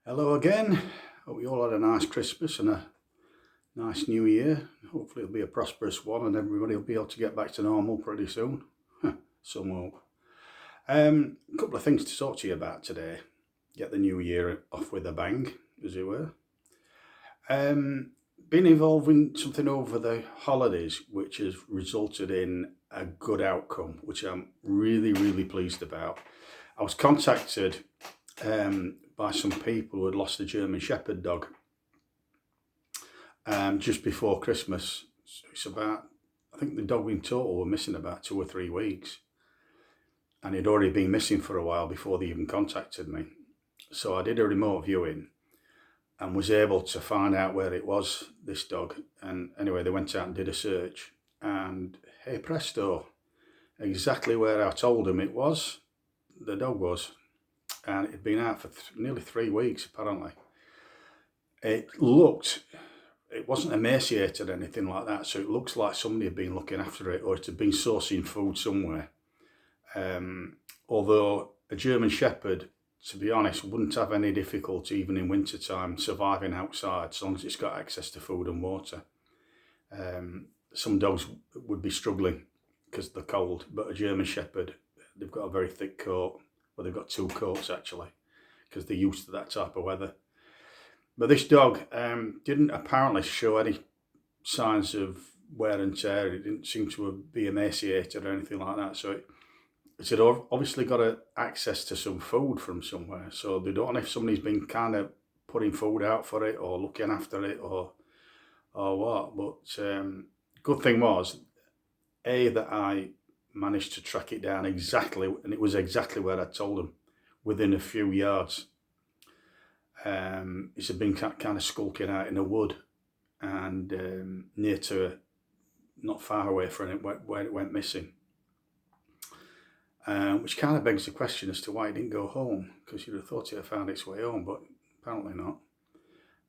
Hello again. Hope you all had a nice Christmas and a nice New Year. Hopefully it'll be a prosperous one and everybody will be able to get back to normal pretty soon. Some hope. A couple of things to talk to you about today. Get the new year off with a bang, as it were. Been involved in something over the holidays which has resulted in a good outcome, which I'm really, really pleased about. I was contacted by some people who had lost a German Shepherd dog just before Christmas. So it's about, I think the dog in total were missing about 2 or 3 weeks. And he'd already been missing for a while before they even contacted me. So I did a remote viewing and was able to find out where it was, this dog. And anyway, they went out and did a search. And hey presto, exactly where I told them it was, the dog was. And it had been out for nearly 3 weeks, apparently. It wasn't emaciated or anything like that, so it looks like somebody had been looking after it or it had been sourcing food somewhere. Although a German Shepherd, to be honest, wouldn't have any difficulty even in winter time surviving outside as long as it's got access to food and water. Some dogs would be struggling because they're cold, but a German Shepherd, they've got a very thick coat. Well, they've got 2 coats actually because they're used to that type of weather. But this dog didn't apparently show any signs of wear and tear. It didn't seem to be emaciated or anything like that. So it had obviously got access to some food from somewhere. So they don't know if somebody's been kind of putting food out for it or looking after it or what. But good thing was, that I managed to track it down exactly, and it was exactly where I told them, within a few yards. It had been kind of skulking out in a wood and near to, not far away from it, where it went missing. Which kind of begs the question as to why it didn't go home, because you'd have thought it had found its way home, but apparently not.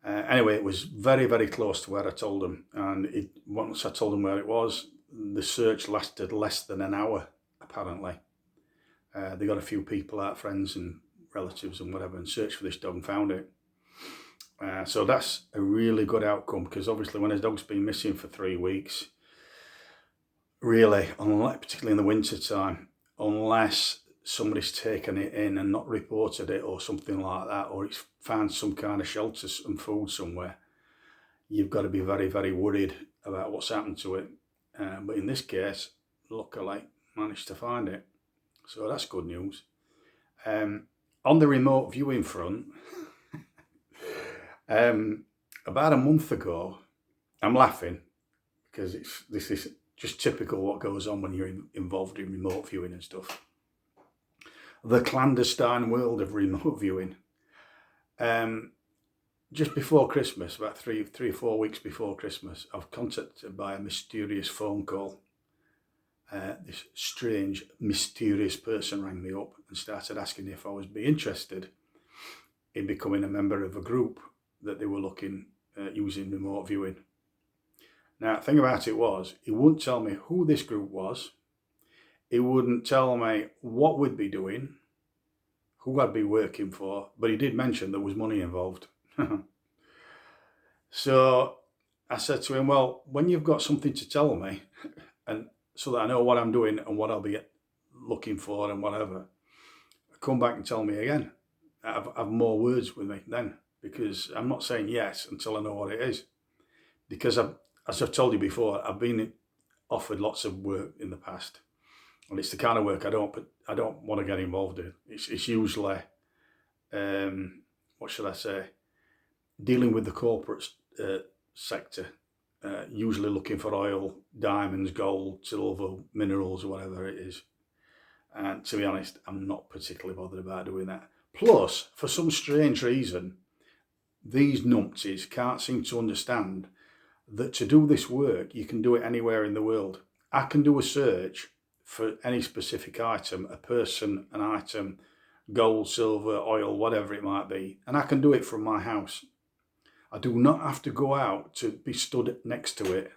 Anyway, it was very, very close to where I told them, and once I told them where it was, the search lasted less than an hour, apparently. They got a few people out, friends and relatives and whatever, and searched for this dog and found it. So that's a really good outcome, because obviously when a dog's been missing for 3 weeks, really, particularly in the winter time, unless somebody's taken it in and not reported it or something like that, or it's found some kind of shelter and food somewhere, you've got to be very, very worried about what's happened to it. But in this case, luckily, managed to find it. So that's good news. On the remote viewing front, about a month ago, I'm laughing because this is just typical what goes on when you're involved in remote viewing and stuff. The clandestine world of remote viewing. Just before Christmas, about three or 4 weeks before Christmas, I was contacted by a mysterious phone call. This strange, mysterious person rang me up and started asking if I would be interested in becoming a member of a group that they were looking at using remote viewing. Now, the thing about it was, he wouldn't tell me who this group was. He wouldn't tell me what we'd be doing, who I'd be working for, but he did mention there was money involved. So I said to him, well, when you've got something to tell me, and so that I know what I'm doing and what I'll be looking for and whatever, come back and tell me again. Have more words with me then, because I'm not saying yes until I know what it is. Because as I've told you before, I've been offered lots of work in the past, and it's the kind of work I don't want to get involved in. It's usually, what should I say, dealing with the corporate sector, usually looking for oil, diamonds, gold, silver, minerals, or whatever it is. And to be honest, I'm not particularly bothered about doing that. Plus, for some strange reason, these numpties can't seem to understand that to do this work, you can do it anywhere in the world. I can do a search for any specific item, a person, an item, gold, silver, oil, whatever it might be, and I can do it from my house. I do not have to go out to be stood next to it,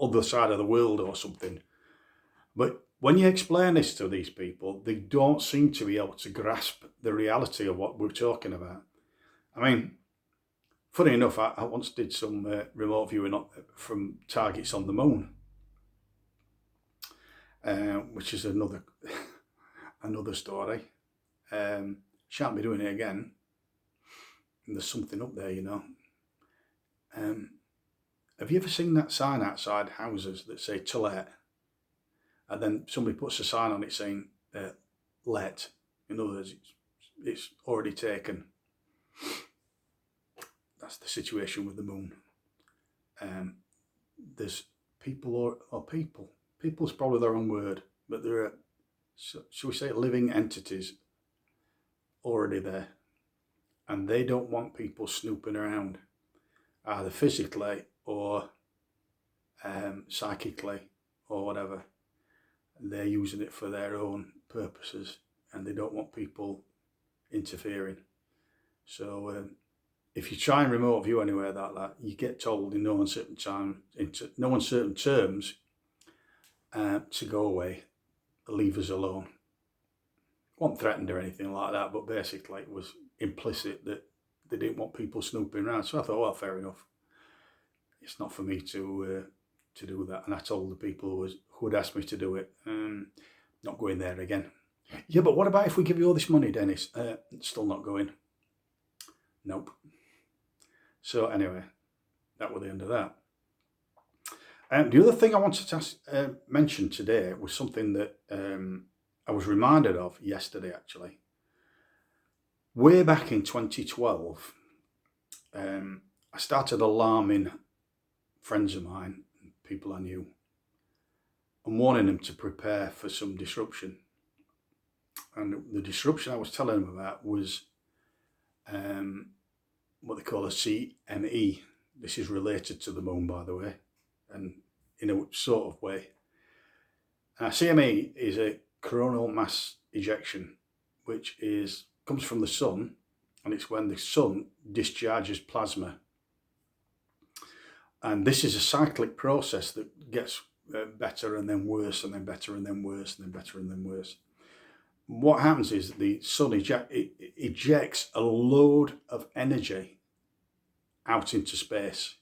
other side of the world or something. But when you explain this to these people, they don't seem to be able to grasp the reality of what we're talking about. I mean, funny enough, I once did some remote viewing from targets on the moon, which is another another story. Shan't be doing it again. And there's something up there, you know. Have you ever seen that sign outside houses that say "to let"? And then somebody puts a sign on it saying "let." In other words, it's already taken. That's the situation with the moon. There's people or people. People's probably the wrong word, but there are, shall we say, living entities already there, and they don't want people snooping around, either physically or psychically or whatever. They're using it for their own purposes, and they don't want people interfering. So if you try and remote view anywhere like that, you get told in no uncertain terms to go away, leave us alone. Wasn't threatened or anything like that, but basically it was implicit that they didn't want people snooping around. So I thought, well, fair enough. It's not for me to do that. And I told the people who had asked me to do it, not going there again. Yeah, but what about if we give you all this money, Dennis? Still not going. Nope. So anyway, that was the end of that. The other thing I wanted to mention today was something that I was reminded of yesterday, actually. Way back in 2012, I started alarming friends of mine, people I knew, and warning them to prepare for some disruption. And the disruption I was telling them about was what they call a CME. This is related to the moon, by the way, and in a sort of way. CME is a coronal mass ejection, which comes from the sun, and it's when the sun discharges plasma. And this is a cyclic process that gets better and then worse, and then better and then worse, and then better and then worse. What happens is the sun ejects a load of energy out into space.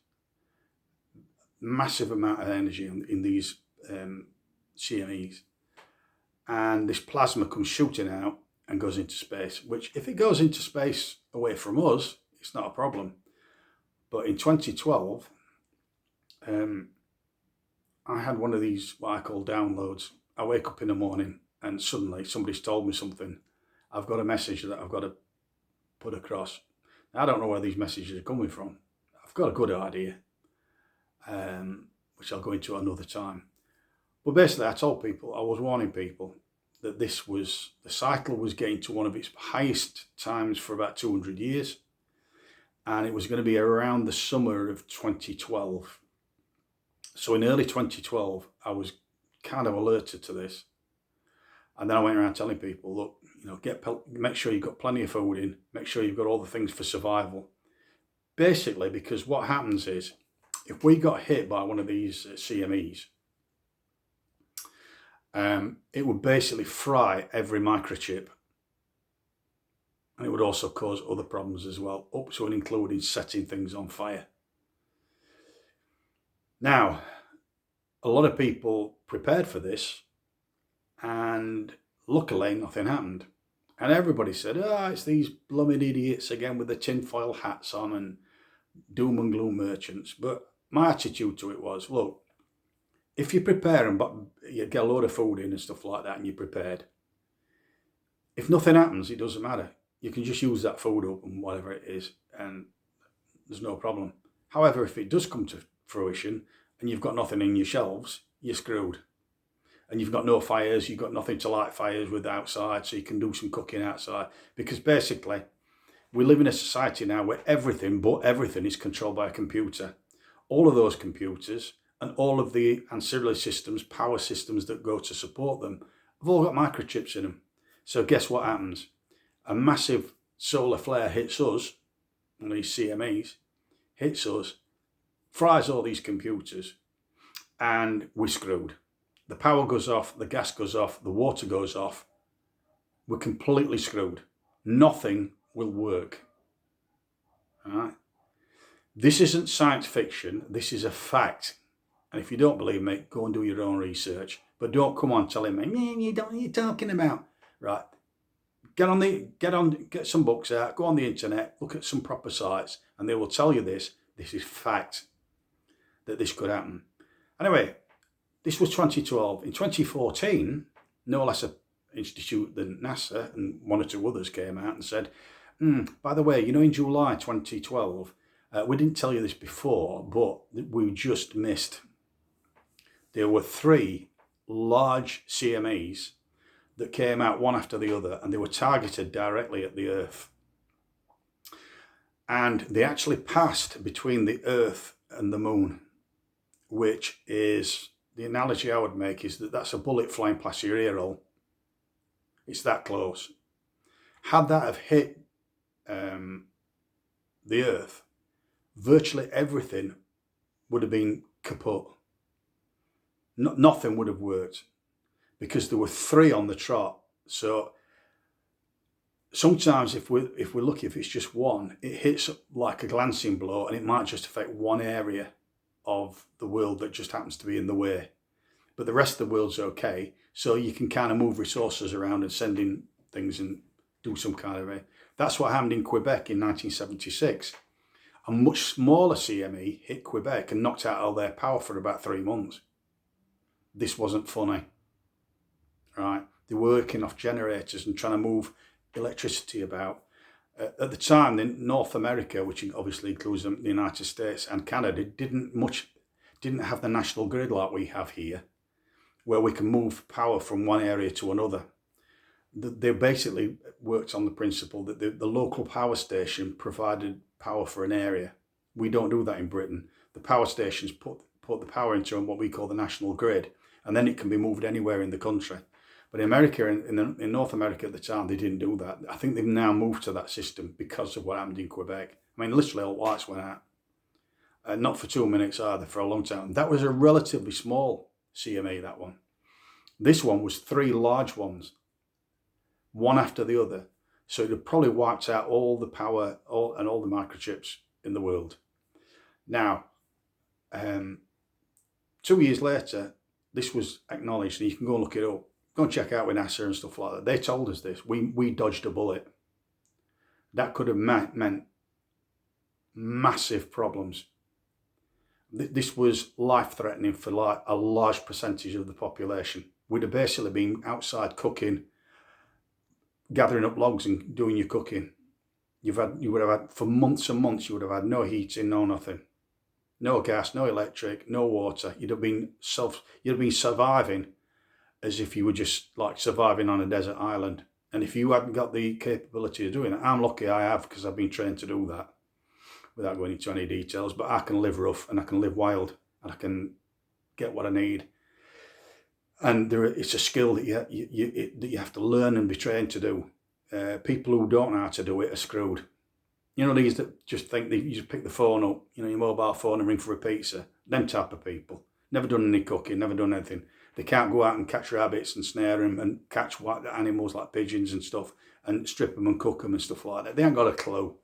Massive amount of energy in these CMEs. And this plasma comes shooting out and goes into space, which if it goes into space away from us, it's not a problem. But in 2012, I had one of these, what I call downloads. I wake up in the morning and suddenly somebody's told me something. I've got a message that I've got to put across. I don't know where these messages are coming from. I've got a good idea, which I'll go into another time. But basically, I told people, I was warning people that the cycle was getting to one of its highest times for about 200 years. And it was going to be around the summer of 2012. So in early 2012, I was kind of alerted to this. And then I went around telling people, look, make sure you've got plenty of food in, make sure you've got all the things for survival. Basically, because what happens is, if we got hit by one of these CMEs, it would basically fry every microchip. And it would also cause other problems as well, up to and including setting things on fire. Now, a lot of people prepared for this, and luckily nothing happened. And everybody said, it's these blooming idiots again with the tinfoil hats on and doom and gloom merchants. But my attitude to it was, look, if you prepare and you get a load of food in and stuff like that and you're prepared, if nothing happens, it doesn't matter. You can just use that food up and whatever it is, and there's no problem. However, if it does come to fruition and you've got nothing in your shelves, you're screwed. And you've got no fires, you've got nothing to light fires with outside, so you can do some cooking outside. Because basically, we live in a society now where everything is controlled by a computer. All of those computers and all of the ancillary systems, power systems that go to support them, have all got microchips in them. So guess what happens? A massive solar flare hits us, and these CMEs, hits us, fries all these computers, and we're screwed. The power goes off, the gas goes off, the water goes off. We're completely screwed. Nothing will work. All right? This isn't science fiction. This is a fact. And if you don't believe me, go and do your own research. But don't come on telling me, man, you don't know what you're talking about. Right. Get some books out, go on the internet, look at some proper sites, and they will tell you this. This is fact that this could happen. Anyway, this was 2012. In 2014, no less an institute than NASA and one or two others came out and said, by the way, in July 2012, we didn't tell you this before, but we just missed. There were 3 large CMEs that came out one after the other, and they were targeted directly at the Earth. And they actually passed between the Earth and the Moon, which is, the analogy I would make is that that's a bullet flying past your ear hole. It's that close. Had that have hit the Earth, virtually everything would have been kaput. Nothing would have worked because there were 3 on the trot. So sometimes if we're lucky, if it's just one, it hits like a glancing blow and it might just affect one area of the world that just happens to be in the way. But the rest of the world's okay. So you can kind of move resources around and send in things and do some kind of a... That's what happened in Quebec in 1976. A much smaller CME hit Quebec and knocked out all their power for about 3 months. This wasn't funny, right? They were working off generators and trying to move electricity about. At the time, in North America, which obviously includes the United States and Canada, didn't have the national grid like we have here, where we can move power from one area to another. They basically worked on the principle that the local power station provided power for an area. We don't do that in Britain. The power stations put the power into what we call the national grid, and then it can be moved anywhere in the country. But in America, in North America at the time, they didn't do that. I think they've now moved to that system because of what happened in Quebec. I mean, literally all lights went out. Not for 2 minutes either, for a long time. That was a relatively small CME, that one. This one was 3 large ones, one after the other. So it probably wiped out all the power and all the microchips in the world. Now, 2 years later, this was acknowledged, and you can go and look it up. Go and check out with NASA and stuff like that. They told us this. We dodged a bullet. That could have meant massive problems. This was life-threatening for like a large percentage of the population. We'd have basically been outside cooking, gathering up logs and doing your cooking. You would have had, for months and months, you would have had no heating, no nothing. No gas, no electric, no water. You'd have been surviving as if you were just like surviving on a desert island. And if you hadn't got the capability of doing it, I'm lucky I have, because I've been trained to do that without going into any details. But I can live rough and I can live wild and I can get what I need. And it's a skill that you have to learn and be trained to do. People who don't know how to do it are screwed. You know, these that just think you just pick the phone up, your mobile phone, and ring for a pizza. Them type of people. Never done any cooking, never done anything. They can't go out and catch rabbits and snare them and catch wild animals like pigeons and stuff and strip them and cook them and stuff like that. They ain't got a clue.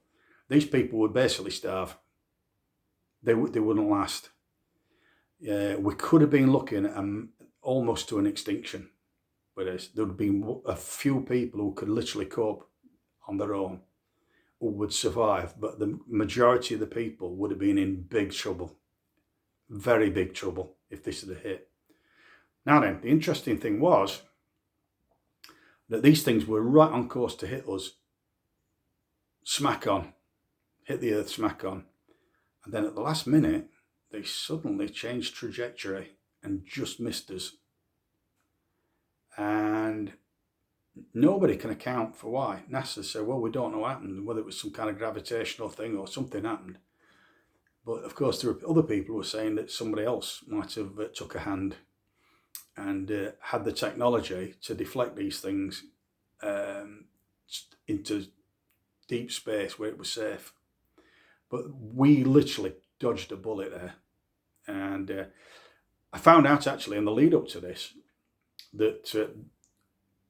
These people would basically starve. They wouldn't last. We could have been looking at almost to an extinction with this. There would have been a few people who could literally cope on their own, who would survive, but the majority of the people would have been in big trouble, very big trouble, if this had hit. Now then, the interesting thing was that these things were right on course to hit us, smack on, hit the Earth smack on. And then at the last minute, they suddenly changed trajectory and just missed us. And nobody can account for why. NASA said, well, we don't know what happened, whether it was some kind of gravitational thing or something happened. But of course, there were other people who were saying that somebody else might have took a hand and had the technology to deflect these things into deep space where it was safe. But we literally dodged a bullet there. And I found out actually in the lead up to this that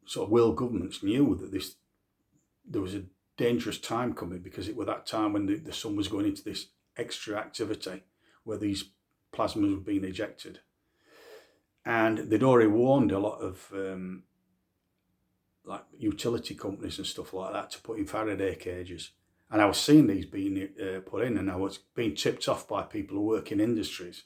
sort of world governments knew that there was a dangerous time coming, because it was that time when the sun was going into this extra activity where these plasmas were being ejected. And they'd already warned a lot of like utility companies and stuff like that to put in Faraday cages. And I was seeing these being put in, and I was being tipped off by people who work in industries.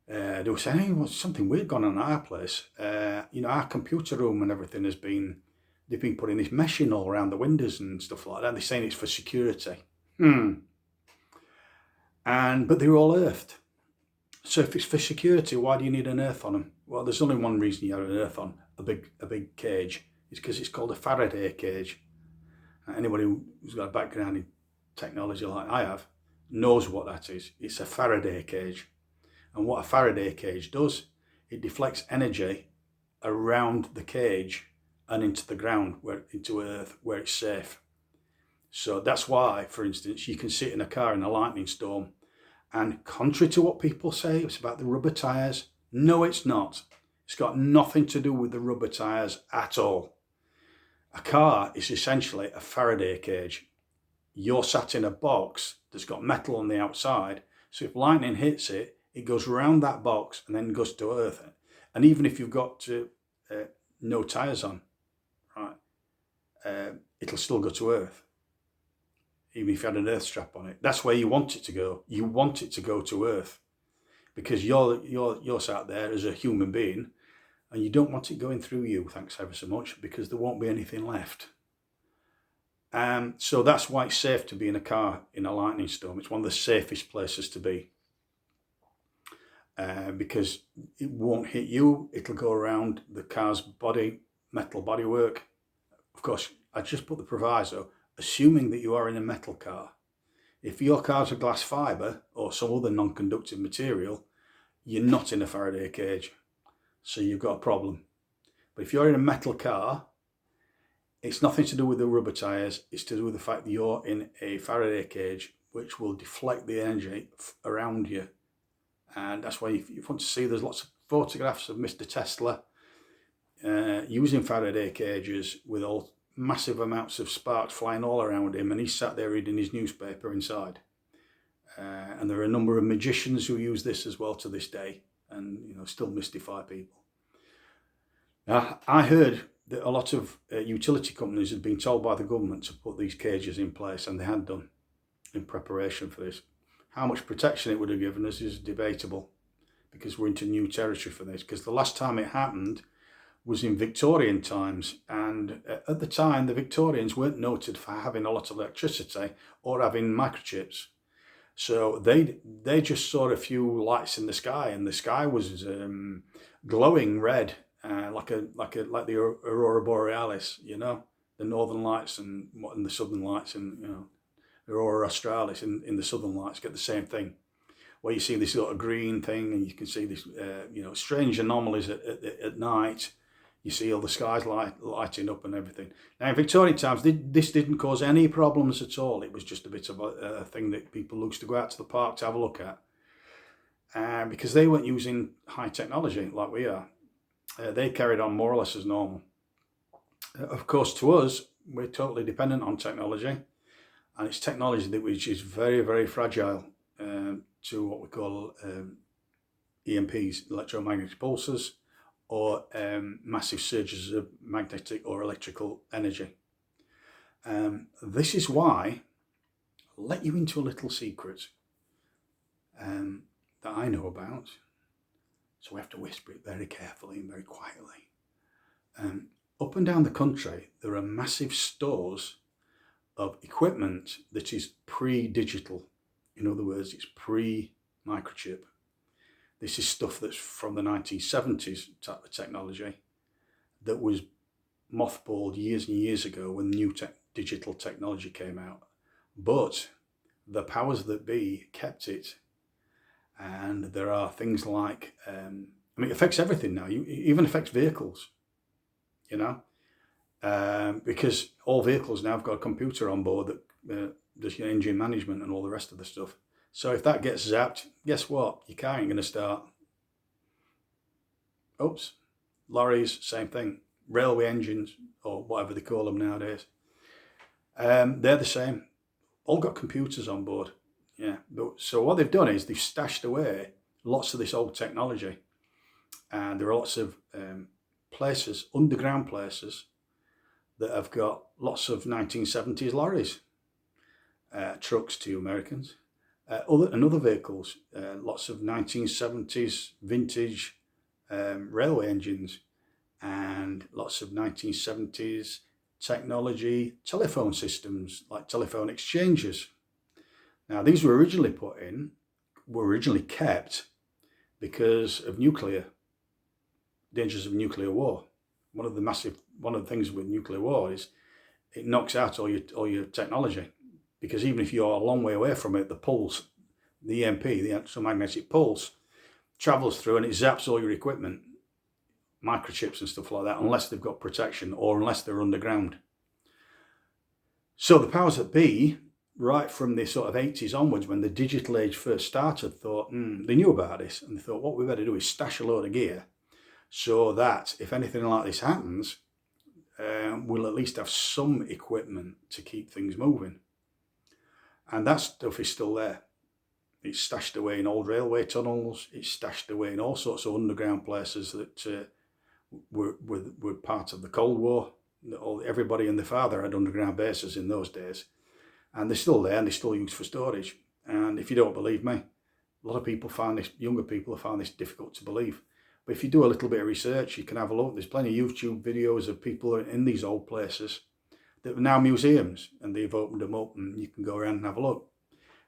They were saying, hey, well, something weird gone on at our place. Our computer room and everything they've been putting this meshing all around the windows and stuff like that. They're saying it's for security. But they were all earthed. So if it's for security, why do you need an earth on them? Well, there's only one reason you have an earth on a big cage. It's because it's called a Faraday cage. Anybody who's got a background in technology like I have knows what that is. It's a Faraday cage. And what a Faraday cage does, it deflects energy around the cage and into the ground, into earth, where it's safe. So that's why, for instance, you can sit in a car in a lightning storm, and contrary to what people say, it's about the rubber tyres. No, it's not. It's got nothing to do with the rubber tyres at all. A car is essentially a Faraday cage. You're sat in a box that's got metal on the outside, so if lightning hits it, it goes around that box and then goes to earth. And even if you've got no tyres on, right, it'll still go to earth, even if you had an earth strap on it. That's where you want it to go. You want it to go to earth, because you're sat there as a human being, and you don't want it going through you, thanks ever so much, because there won't be anything left. So that's why it's safe to be in a car in a lightning storm. It's one of the safest places to be. Because it won't hit you, it'll go around the car's metal bodywork. Of course, I just put the proviso, assuming that you are in a metal car. If your car's a glass fibre or some other non-conductive material, you're not in a Faraday cage, so you've got a problem. But if you're in a metal car, it's nothing to do with the rubber tyres, it's to do with the fact that you're in a Faraday cage, which will deflect the energy around you. And that's why if you want to see, there's lots of photographs of Mr. Tesla using Faraday cages with all massive amounts of sparks flying all around him, and he's sat there reading his newspaper inside. And there are a number of magicians who use this as well to this day, and still mystify people. Now, I heard that a lot of utility companies had been told by the government to put these cages in place, and they had done in preparation for this. How much protection it would have given us is debatable, because we're into new territory for this. Because the last time it happened was in Victorian times, and at the time the Victorians weren't noted for having a lot of electricity or having microchips. So they just saw a few lights in the sky, and the sky was glowing red, like the aurora borealis, the northern lights and the southern lights, and aurora australis in the southern lights get the same thing, where you see this sort of green thing, and you can see this strange anomalies at night. You see all the skies lighting up and everything. Now in Victorian times, this didn't cause any problems at all. It was just a bit of a thing that people used to go out to the park to have a look at, because they weren't using high technology like we are. They carried on more or less as normal. Of course, to us, we're totally dependent on technology, and it's technology which is very, very fragile to what we call EMPs, electromagnetic pulses, or massive surges of magnetic or electrical energy. This is why I'll let you into a little secret that I know about. So we have to whisper it very carefully and very quietly. Up and down the country, there are massive stores of equipment that is pre-digital. In other words, it's pre-microchip. This is stuff that's from the 1970s type of technology that was mothballed years and years ago when new digital technology came out. But the powers that be kept it. And there are things like, it affects everything now. It even affects vehicles, because all vehicles now have got a computer on board that does your engine management and all the rest of the stuff. So if that gets zapped, guess what? Your car ain't going to start. Oops. Lorries, same thing. Railway engines, or whatever they call them nowadays. They're the same. All got computers on board. Yeah. So what they've done is they've stashed away lots of this old technology. And there are lots of places, underground places, that have got lots of 1970s lorries, trucks to Americans, and other vehicles, lots of 1970s vintage railway engines, and lots of 1970s technology telephone systems, like telephone exchanges. Now, these were originally kept because of dangers of nuclear war. One of the things with nuclear war is it knocks out all your technology, because even if you're a long way away from it, the pulse, the EMP, the electromagnetic pulse, travels through and it zaps all your equipment, microchips and stuff like that, unless they've got protection or unless they're underground. So the powers that be, right from the sort of 80s onwards, when the digital age first started, thought, they knew about this, and they thought, what we better do is stash a load of gear, so that if anything like this happens, we'll at least have some equipment to keep things moving. And that stuff is still there. It's stashed away in old railway tunnels. It's stashed away in all sorts of underground places that were part of the Cold War. Everybody and their father had underground bases in those days. And they're still there, and they're still used for storage. And if you don't believe me, a lot of people younger people have found this difficult to believe. But if you do a little bit of research, you can have a look. There's plenty of YouTube videos of people in these old places that are now museums, and they've opened them up, and you can go around and have a look.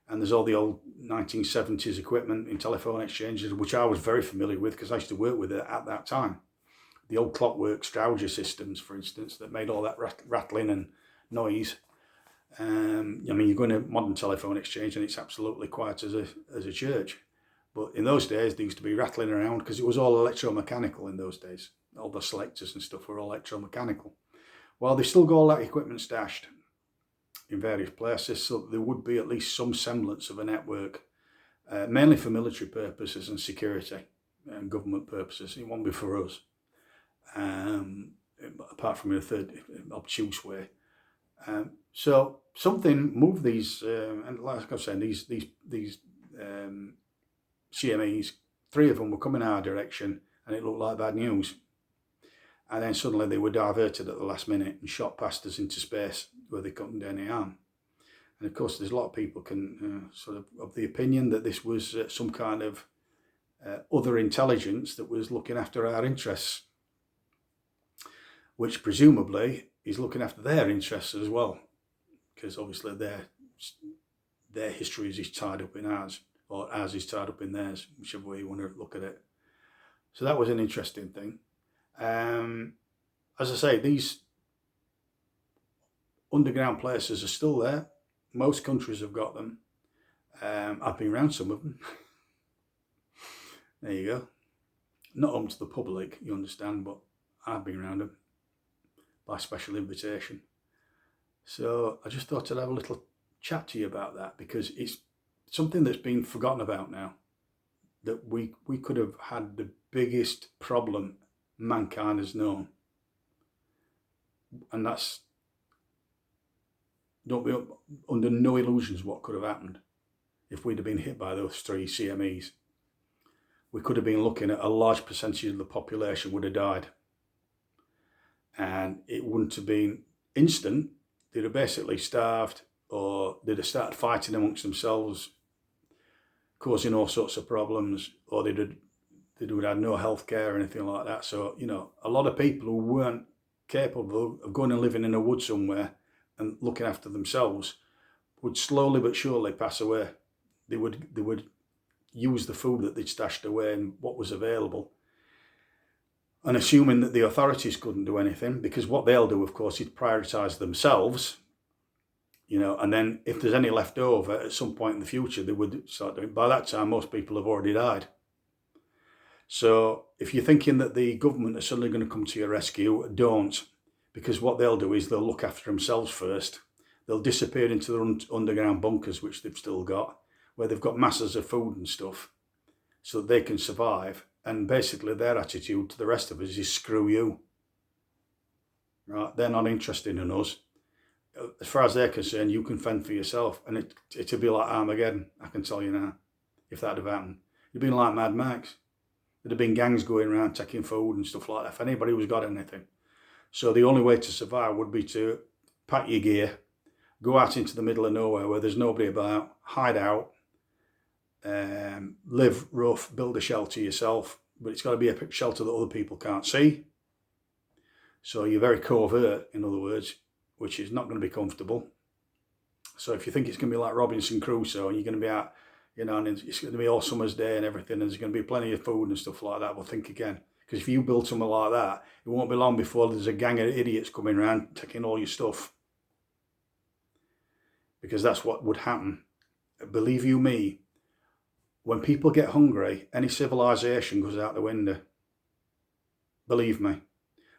And there's all the old 1970s equipment in telephone exchanges, which I was very familiar with because I used to work with it at that time. The old clockwork Strowger systems, for instance, that made all that rattling and noise. You go in a modern telephone exchange and it's absolutely quiet as a church. But in those days, they used to be rattling around because it was all electromechanical in those days. All the selectors and stuff were all electromechanical. Well, they still got all that equipment stashed in various places, so there would be at least some semblance of a network, mainly for military purposes and security and government purposes. It won't be for us, apart from in a third obtuse way. So something moved these, and like I was saying, these CMEs, 3 of them were coming our direction, and it looked like bad news. And then suddenly they were diverted at the last minute and shot past us into space where they couldn't do any harm. And of course, there's a lot of people can sort of the opinion that this was some kind of other intelligence that was looking after our interests, which presumably is looking after their interests as well, because obviously their history is tied up in ours, or ours is tied up in theirs, whichever way you want to look at it. So that was an interesting thing. As I say, these underground places are still there. Most countries have got them. I've been around some of them. There you go. Not open to the public, you understand, but I've been around them by special invitation. So I just thought I'd have a little chat to you about that, because it's something that's been forgotten about now, that we could have had the biggest problem mankind has known. And that's, don't be under no illusions what could have happened if we'd have been hit by those 3 CMEs. We could have been looking at a large percentage of the population would have died. And it wouldn't have been instant. They'd have basically starved, or they'd have started fighting amongst themselves, causing all sorts of problems, or they would have no health care or anything like that. So, a lot of people who weren't capable of going and living in a wood somewhere and looking after themselves would slowly but surely pass away. They would use the food that they'd stashed away and what was available, and assuming that the authorities couldn't do anything, because what they'll do, of course, is prioritise themselves, and then if there's any left over at some point in the future, they would start doing. By that time, most people have already died. So if you're thinking that the government are suddenly going to come to your rescue, don't, because what they'll do is they'll look after themselves first. They'll disappear into their underground bunkers, which they've still got, where they've got masses of food and stuff, so that they can survive. And basically their attitude to the rest of us is screw you. Right? They're not interested in us. as far as they're concerned, you can fend for yourself, and it'd be like Armageddon. I can tell you now, if that had happened, it'd been like Mad Max. There'd have been gangs going around taking food and stuff like that. If anybody was got anything, so the only way to survive would be to pack your gear, go out into the middle of nowhere where there's nobody about, hide out, live rough, build a shelter yourself, but it's got to be a shelter that other people can't see. So you're very covert, in other words, which is not going to be comfortable. So if you think it's going to be like Robinson Crusoe and you're going to be out, you know, and it's going to be all summer's day and everything, and there's going to be plenty of food and stuff like that, well, think again. Because if you build something like that, it won't be long before there's a gang of idiots coming around taking all your stuff. Because that's what would happen. Believe you me, when people get hungry, any civilization goes out the window. Believe me.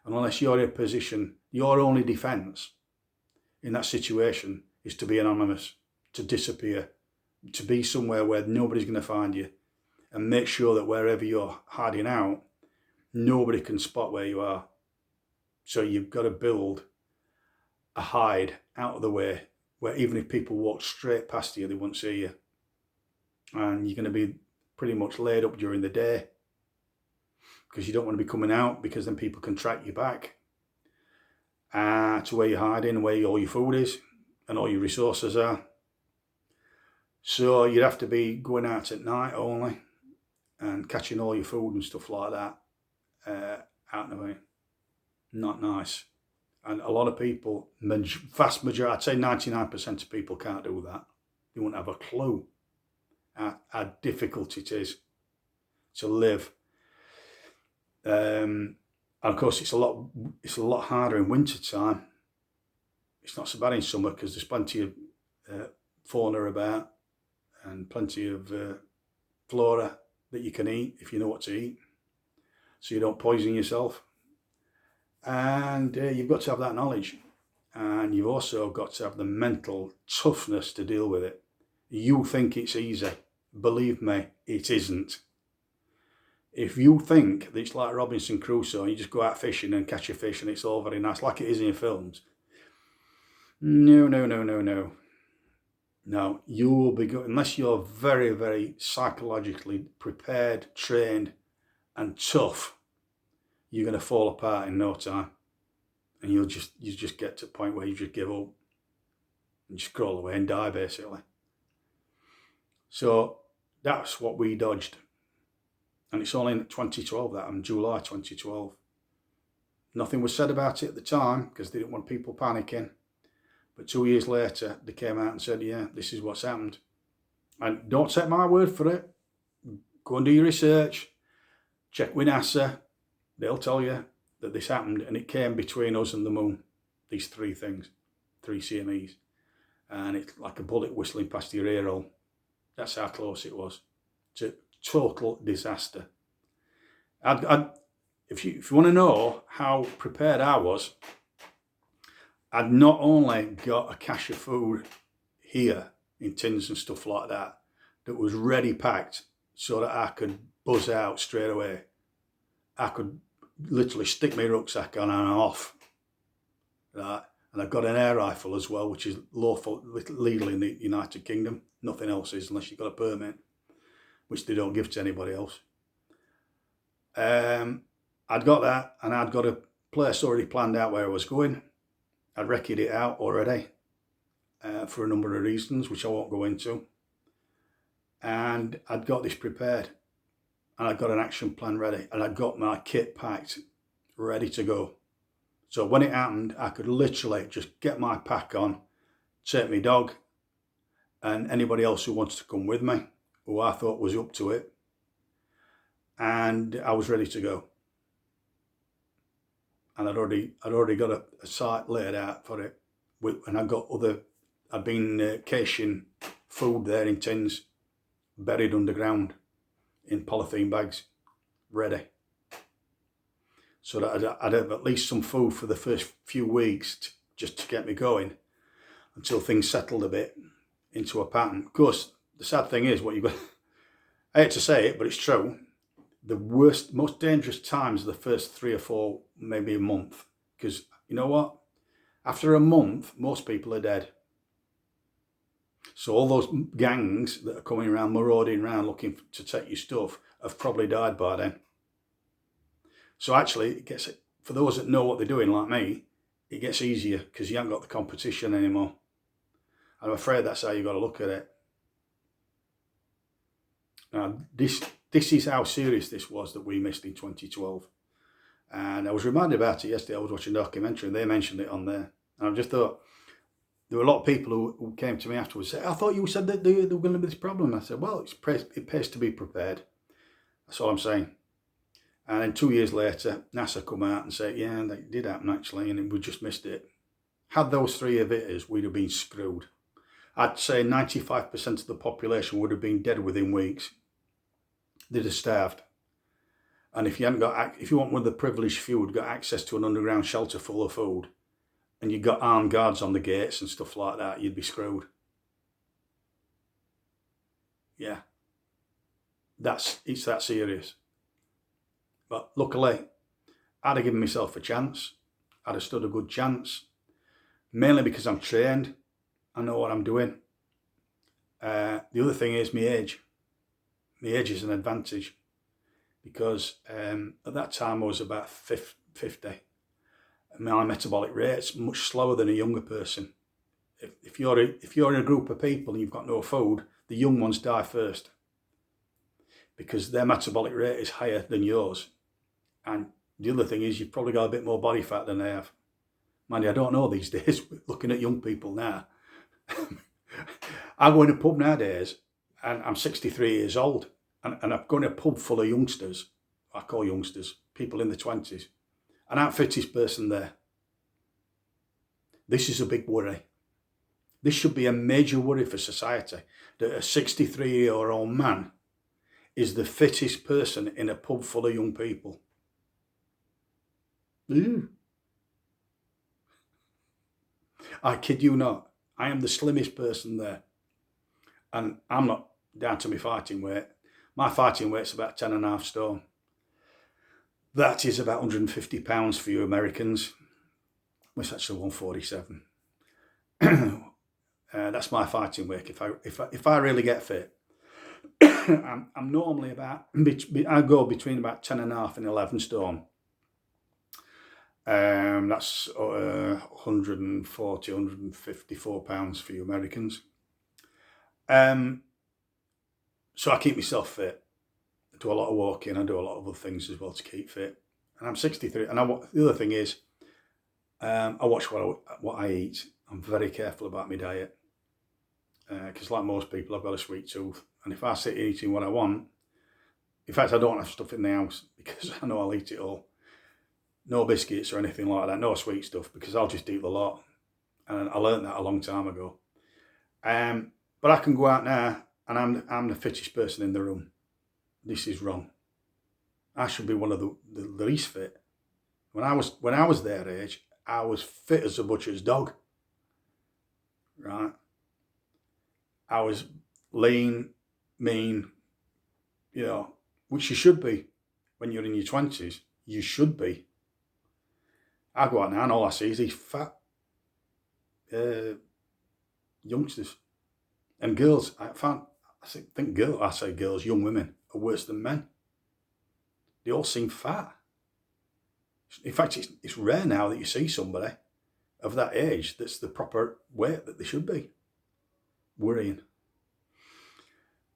And unless you're in a position, your only defence in that situation is to be anonymous, to disappear, to be somewhere where nobody's going to find you, and make sure that wherever you're hiding out, nobody can spot where you are. So you've got to build a hide out of the way, where even if people walk straight past you, they won't see you. And you're going to be pretty much laid up during the day, because you don't want to be coming out, because then people can track you back to where you're hiding, where all your food is and all your resources are. So you'd have to be going out at night only and catching all your food and stuff like that out in the way. Not nice. And a lot of people, vast majority, I'd say 99% of people can't do that. They won't have a clue how difficult it is to live. And of course, it's a lot harder in winter time. It's not so bad in summer because there's plenty of fauna about and plenty of flora that you can eat if you know what to eat, so you don't poison yourself. And you've got to have that knowledge, and you've also got to have the mental toughness to deal with it. You think it's easy. Believe me, it isn't. If you think that it's like Robinson Crusoe and you just go out fishing and catch a fish and it's all very nice, like it is in your films, no. No, you will be good, unless you're very, very psychologically prepared, trained, and tough. You're going to fall apart in no time, and you just get to a point where you just give up and just crawl away and die, basically. So that's what we dodged, and it's only in 2012 that happened, July 2012. Nothing was said about it at the time because they didn't want people panicking. But 2 years later, they came out and said, yeah, this is what's happened. And don't take my word for it. Go and do your research. Check with NASA. They'll tell you that this happened, and it came between us and the moon. These three things, 3 CMEs. And it's like a bullet whistling past your ear hole. That's how close it was to total disaster. If you want to know how prepared I was, I'd not only got a cache of food here in tins and stuff like that was ready packed so that I could buzz out straight away. I could literally stick my rucksack on and off. Right? And I've got an air rifle as well, which is lawful legal in the United Kingdom. Nothing else is unless you've got a permit, which they don't give to anybody else. I'd got that, and I'd got a place already planned out where I was going. I'd recce'd it out already for a number of reasons, which I won't go into. And I'd got this prepared, and I'd got an action plan ready, and I'd got my kit packed, ready to go. So when it happened, I could literally just get my pack on, take my dog, and anybody else who wants to come with me, who I thought was up to it, and I was ready to go. And I'd already got a site laid out for it, and I'd been caching food there in tins, buried underground in polythene bags, ready. So that I'd have at least some food for the first few weeks just to get me going until things settled a bit into a pattern. Of course, the sad thing is I hate to say it, but it's true. The worst, most dangerous times are the first 3 or 4, maybe a month. Because you know what? After a month, most people are dead. So all those gangs that are coming around, marauding around looking to take your stuff have probably died by then. So actually, it gets, for those that know what they're doing, like me, it gets easier because you haven't got the competition anymore. I'm afraid that's how you've got to look at it. Now, this is how serious this was that we missed in 2012. And I was reminded about it yesterday. I was watching a documentary and they mentioned it on there. And I just thought, there were a lot of people who came to me afterwards and said, I thought you said that there were going to be this problem. I said, well, it pays to be prepared. That's all I'm saying. And then 2 years later, NASA come out and say, yeah, that did happen actually, and we just missed it. Had those 3 emitters, we'd have been screwed. I'd say 95% of the population would have been dead within weeks. They'd have starved. And if you want one of the privileged few who'd got access to an underground shelter full of food, and you got armed guards on the gates and stuff like that, you'd be screwed. Yeah. It's that serious. But luckily, I'd have given myself a chance. I'd have stood a good chance. Mainly because I'm trained. I know what I'm doing. The other thing is my age. My age is an advantage. Because at that time I was about 50. My metabolic rate's much slower than a younger person. If you're in a group of people and you've got no food, the young ones die first. Because their metabolic rate is higher than yours. And the other thing is you've probably got a bit more body fat than they have. Mind you, I don't know these days, but looking at young people now. I go in a pub nowadays and I'm 63 years old and I'm going to a pub full of youngsters. I call youngsters, people in the 20s. And I'm the fittest person there. This is a big worry. This should be a major worry for society, that a 63-year-old man is the fittest person in a pub full of young people. Ooh. I kid you not. I am the slimmest person there. And I'm not down to my fighting weight. My fighting weight's about 10.5 stone. That is about 150 pounds for you Americans. It's actually 147. That's my fighting weight. If I really get fit, I'm normally about, I go between about 10.5 and 11 stone. That's 140, 154 pounds for you Americans. So I keep myself fit. I do a lot of walking. I do a lot of other things as well to keep fit. And I'm 63. And the other thing is, I watch what I eat. I'm very careful about my diet. Because like most people, I've got a sweet tooth. And if I sit eating what I want, in fact, I don't have stuff in the house because I know I'll eat it all. No biscuits or anything like that, no sweet stuff, because I'll just eat a lot. And I learned that a long time ago. But I can go out now and I'm the fittest person in the room. This is wrong. I should be one of the least fit. When I was their age, I was fit as a butcher's dog. Right? I was lean, mean, which you should be when you're in your 20s. You should be. I go out now and all I see is these fat youngsters and girls. I think girls, young women are worse than men. They all seem fat. In fact, it's rare now that you see somebody of that age that's the proper weight that they should be. Worrying.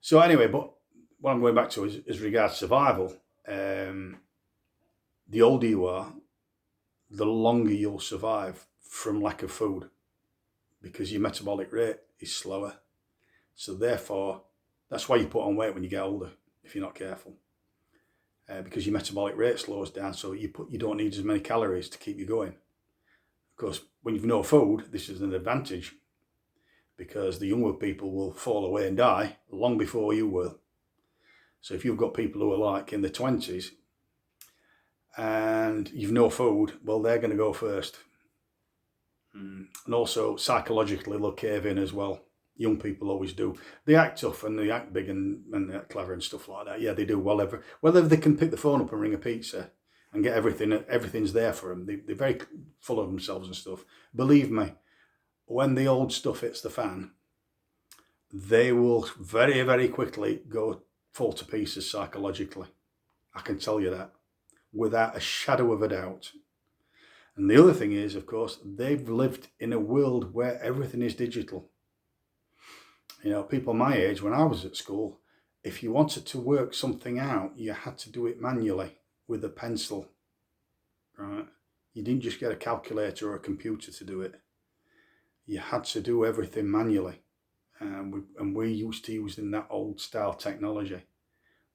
So anyway, but what I'm going back to is regards survival. The older you are, the longer you'll survive from lack of food because your metabolic rate is slower. So therefore, that's why you put on weight when you get older, if you're not careful. Because your metabolic rate slows down, so you don't need as many calories to keep you going. Of course, when you've no food, this is an advantage because the younger people will fall away and die long before you will. So if you've got people who are like in the 20s and you've no food, well, they're going to go first. And also psychologically they'll cave in as well. Young people always do. They act tough and they act big and they act clever and stuff like that. Yeah, they do. Whether they can pick the phone up and ring a pizza and get everything's there for them. They're very full of themselves and stuff. Believe me, when the old stuff hits the fan, they will very, very quickly fall to pieces psychologically. I can tell you that without a shadow of a doubt. And the other thing is, of course, they've lived in a world where everything is digital. You know, people my age, when I was at school, if you wanted to work something out, you had to do it manually with a pencil, right? You didn't just get a calculator or a computer to do it. You had to do everything manually. And we're used to using that old style technology.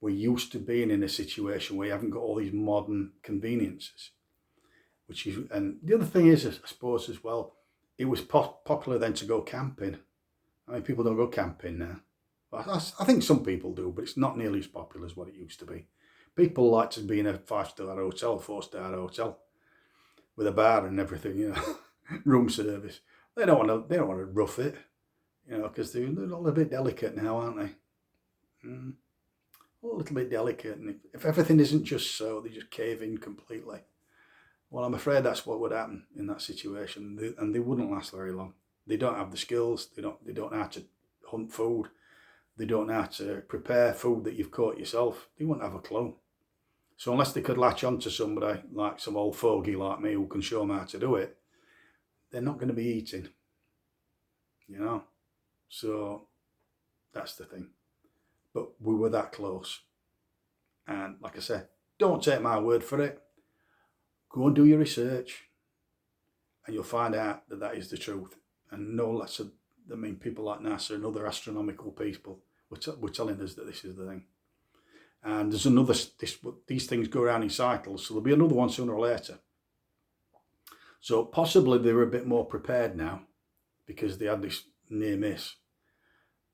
We're used to being in a situation where you haven't got all these modern conveniences. And the other thing is, I suppose as well, it was popular then to go camping. I mean, people don't go camping now. I think some people do, but it's not nearly as popular as what it used to be. People like to be in a 5-star hotel, 4-star hotel, with a bar and everything, you know, room service. They don't want to rough it, you know, because they're a little bit delicate now, aren't they? A little bit delicate, and if everything isn't just so, they just cave in completely. Well, I'm afraid that's what would happen in that situation, and they wouldn't last very long. They don't have the skills. They don't know how to hunt food. They don't know how to prepare food that you've caught yourself. They wouldn't have a clue. So unless they could latch on to somebody like some old fogey like me who can show them how to do it, they're not going to be eating. You know? So that's the thing. But we were that close. And like I said, don't take my word for it. Go and do your research, and you'll find out that that is the truth. And no less, people like NASA and other astronomical people were telling us that this is the thing. And there's another, these things go around in cycles, so there'll be another one sooner or later. So possibly they were a bit more prepared now because they had this near miss.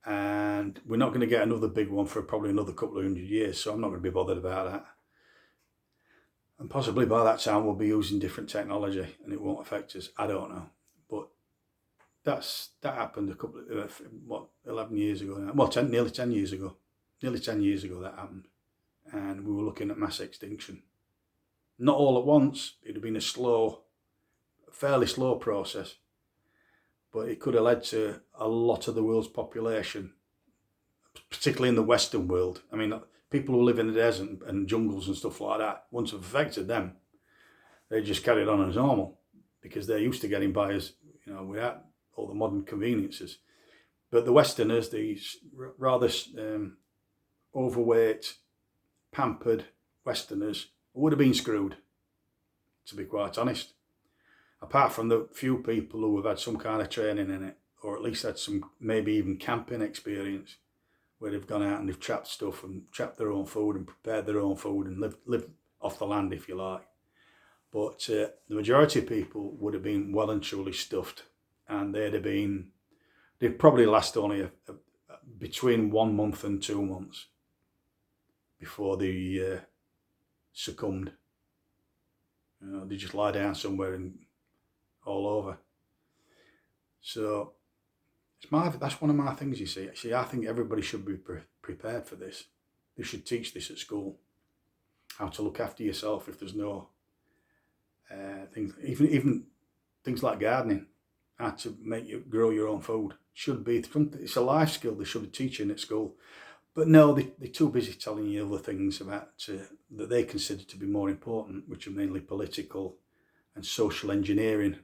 And we're not going to get another big one for probably another couple of 100 years, so I'm not going to be bothered about that. And possibly by that time we'll be using different technology and it won't affect us. I don't know. But that happened 11 years ago now. Well, nearly 10 years ago. Nearly 10 years ago that happened. And we were looking at mass extinction. Not all at once. It had been a fairly slow process. But it could have led to a lot of the world's population, particularly in the Western world. I mean, people who live in the desert and jungles and stuff like that, once it affected them, they just carried on as normal because they're used to getting by as, you know, without all the modern conveniences. But the Westerners, these rather overweight, pampered Westerners, would have been screwed, to be quite honest. Apart from the few people who have had some kind of training in it, or at least had some maybe even camping experience, where they've gone out and they've trapped stuff and trapped their own food and prepared their own food and lived off the land, if you like. But the majority of people would have been well and truly stuffed, and they'd probably last only between 1 month and 2 months before they succumbed. You know, they just lie down somewhere and all over. So that's one of my things, you see. Actually, I think everybody should be prepared for this. They should teach this at school. How to look after yourself if there's no things, even things like gardening, how to grow your own food. It's a life skill they should be teaching at school. But no, they're too busy telling you other things about that they consider to be more important, which are mainly political and social engineering,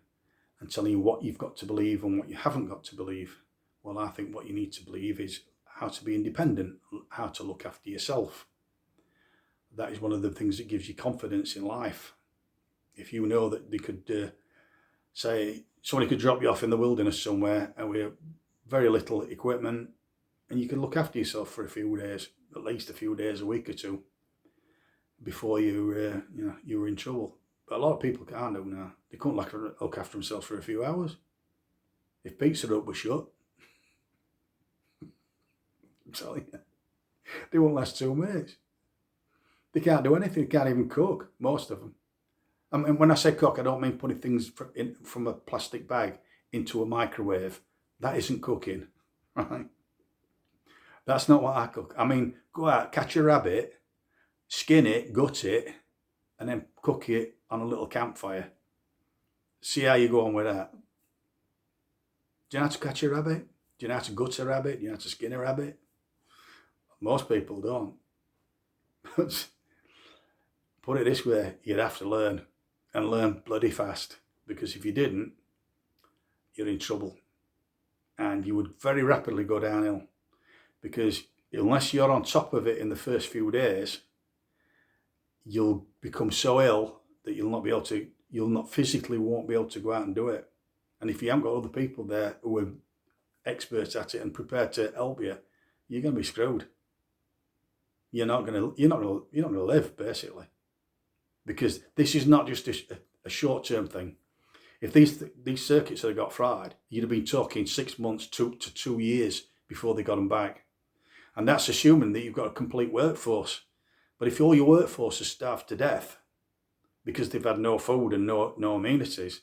and telling you what you've got to believe and what you haven't got to believe. Well, I think what you need to believe is how to be independent, how to look after yourself. That is one of the things that gives you confidence in life. If you know that they could say, somebody could drop you off in the wilderness somewhere and with very little equipment, and you can look after yourself for a few days, at least a few days, a week or two, before you were in trouble. But a lot of people can't do now. They couldn't look after themselves for a few hours. If Pizza Hut was shut, I'm telling you, they won't last 2 minutes. They can't do anything. They can't even cook, most of them. I mean, when I say cook, I don't mean putting things from a plastic bag into a microwave. That isn't cooking, right? That's not what I cook. I mean, go out, catch a rabbit, skin it, gut it, and then cook it on a little campfire. See how you go on with that. Do you know how to catch a rabbit? Do you know how to gut a rabbit? Do you know how to skin a rabbit? Most people don't. Put it this way, you'd have to learn, and learn bloody fast, because if you didn't, you're in trouble. And you would very rapidly go downhill, because unless you're on top of it in the first few days, you'll become so ill that you'll not physically won't be able to go out and do it. And if you haven't got other people there who are experts at it and prepared to help you, you're going to be screwed. You're not going to live, basically, because this is not just a short-term thing. If these circuits had got fried, you'd have been talking 6 months to 2 years before they got them back. And that's assuming that you've got a complete workforce. But if all your workforce is starved to death because they've had no food and no amenities,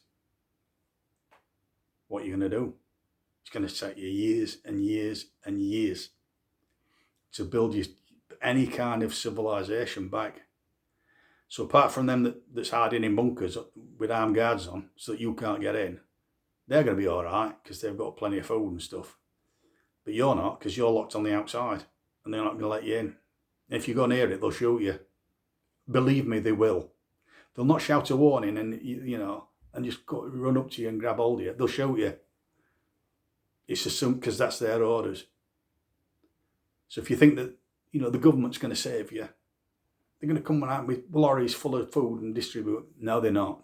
what are you going to do? It's going to take you years and years and years to build any kind of civilization back. So apart from them that's hiding in bunkers with armed guards on so that you can't get in, they're going to be all right because they've got plenty of food and stuff. But you're not, because you're locked on the outside and they're not going to let you in. If you go near it, they'll shoot you. Believe me, they will. They'll not shout a warning and and just run up to you and grab hold of you. They'll shoot you. It's assumed because that's their orders. So if you think that the government's going to save you, they're going to come out with lorries full of food and distribute. No, they're not.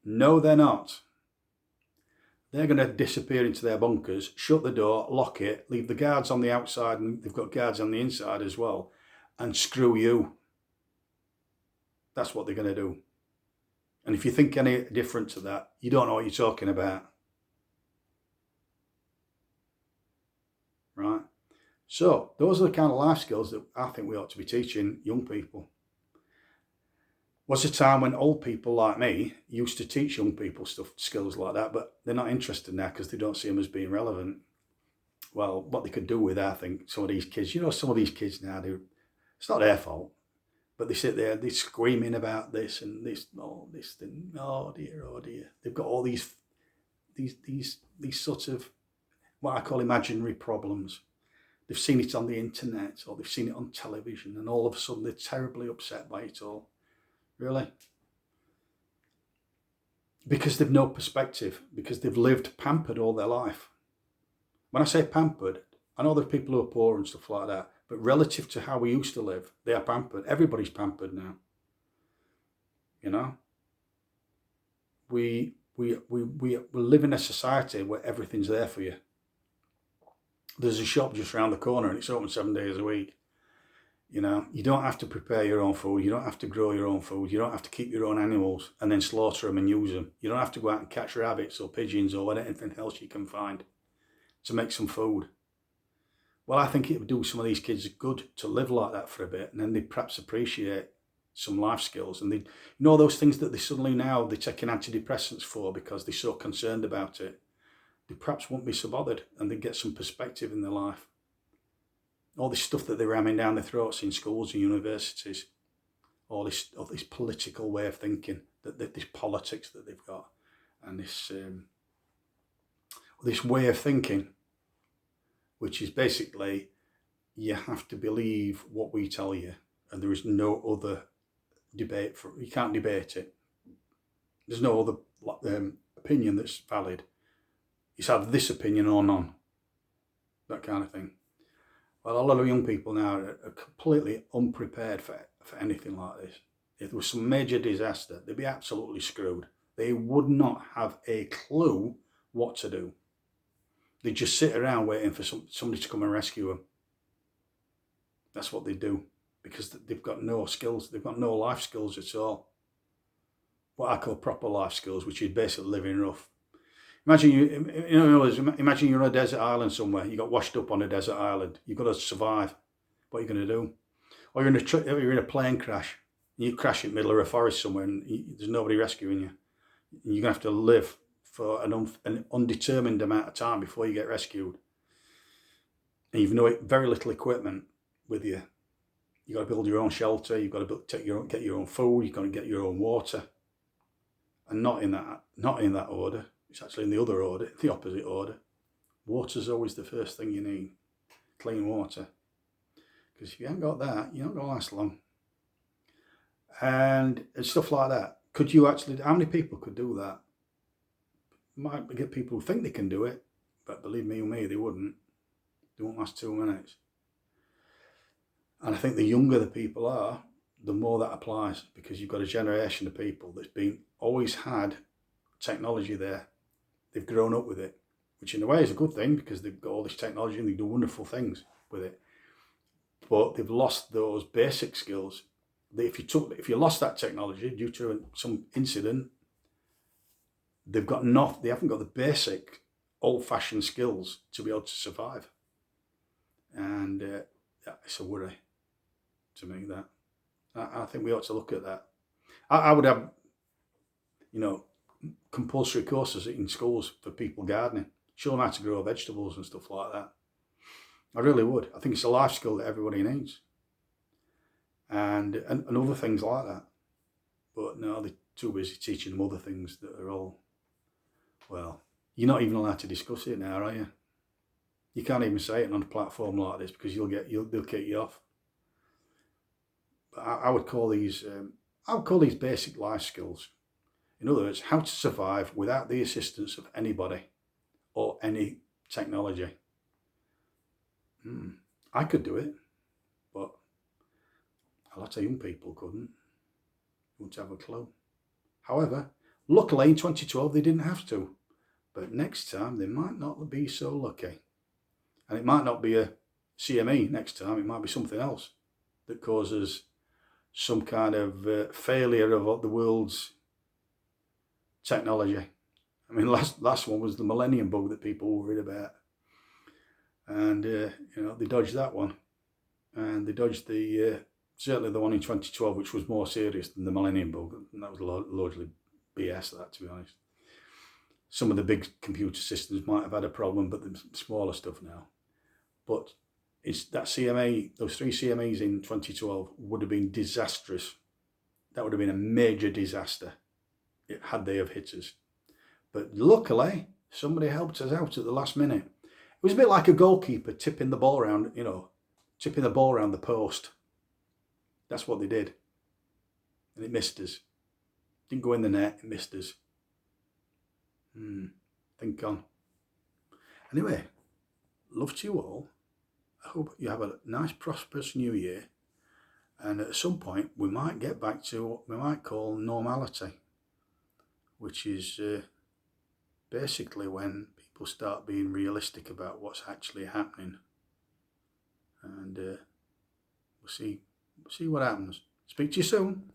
No, they're not. They're going to disappear into their bunkers, shut the door, lock it, leave the guards on the outside, and they've got guards on the inside as well, and screw you. That's what they're going to do. And if you think any different to that, you don't know what you're talking about. Right? So those are the kind of life skills that I think we ought to be teaching young people. Was a time when old people like me used to teach young people skills like that, but they're not interested now because they don't see them as being relevant. Well, what they could do with, I think, some of these kids, some of these kids now, it's not their fault, but they sit there, they're screaming about this and this, this thing, oh dear. They've got all these sort of what I call imaginary problems. They've seen it on the internet or they've seen it on television, and all of a sudden they're terribly upset by it all. Really? Because they've no perspective, because they've lived pampered all their life. When I say pampered, I know there are people who are poor and stuff like that, but relative to how we used to live, they are pampered. Everybody's pampered now. We live in a society where everything's there for you. There's a shop just around the corner and it's open 7 days a week. You don't have to prepare your own food. You don't have to grow your own food. You don't have to keep your own animals and then slaughter them and use them. You don't have to go out and catch rabbits or pigeons or anything else you can find to make some food. Well, I think it would do some of these kids good to live like that for a bit, and then they perhaps appreciate some life skills. And they those things that they're taking antidepressants for because they're so concerned about it. They perhaps won't be so bothered, and they get some perspective in their life. All this stuff that they're ramming down their throats in schools and universities, all this political way of thinking, this politics that they've got, and this way of thinking, which is basically you have to believe what we tell you, and there is no other debate you can't debate it. There's no other opinion that's valid. It's either this opinion or none, that kind of thing. Well, a lot of young people now are completely unprepared for anything like this. If there was some major disaster, they'd be absolutely screwed. They would not have a clue what to do. They'd just sit around waiting for somebody to come and rescue them. That's what they do, because they've got no skills. They've got no life skills at all. What I call proper life skills, which is basically living rough. Imagine you're on a desert island somewhere. You got washed up on a desert island. You've got to survive. What are you going to do? Or you're in a plane crash. You crash in the middle of a forest somewhere, and there's nobody rescuing you. And you're going to have to live for an undetermined amount of time before you get rescued. And you've very little equipment with you. You've got to build your own shelter. You've got to get your own food. You've got to get your own water. And not in that order. It's actually in the other order, the opposite order. Water's always the first thing you need. Clean water. Because if you haven't got that, you're not going to last long. And stuff like that. Could you actually, how many people could do that? Might get people who think they can do it, but believe me, they wouldn't. They won't last 2 minutes. And I think the younger the people are, the more that applies, because you've got a generation of people that's always had technology there. They've grown up with it, which in a way is a good thing because they've got all this technology and they do wonderful things with it. But they've lost those basic skills. If you lost that technology due to some incident, they haven't got the basic old-fashioned skills to be able to survive. And it's a worry to me that. I think we ought to look at that. I would have, compulsory courses in schools for people gardening, show them how to grow vegetables and stuff like that. I really would. I think it's a life skill that everybody needs. And other things like that. But no, they're too busy teaching them other things that are all, well, you're not even allowed to discuss it now, are you? You can't even say it on a platform like this because they'll kick you off. But I would call these basic life skills. In other words, how to survive without the assistance of anybody or any technology. I could do it, but a lot of young people couldn't. Wouldn't have a clue. However, luckily in 2012 they didn't have to. But next time they might not be so lucky. And it might not be a CME next time, it might be something else that causes some kind of failure of the world's technology. I mean, last one was the millennium bug that people were worried about. And, they dodged that one. And they dodged certainly the one in 2012, which was more serious than the millennium bug. And that was largely BS, that, to be honest. Some of the big computer systems might have had a problem, but the smaller stuff now. But it's that CMA, those 3 CMAs in 2012 would have been disastrous. That would have been a major disaster had they have hit us. But luckily, somebody helped us out at the last minute. It was a bit like a goalkeeper tipping the ball around, tipping the ball around the post. That's what they did. And it missed us. Didn't go in the net, it missed us. Think on. Anyway, love to you all. I hope you have a nice, prosperous new year. And at some point, we might get back to what we might call normality, which is basically when people start being realistic about what's actually happening. And we'll see what happens. Speak to you soon.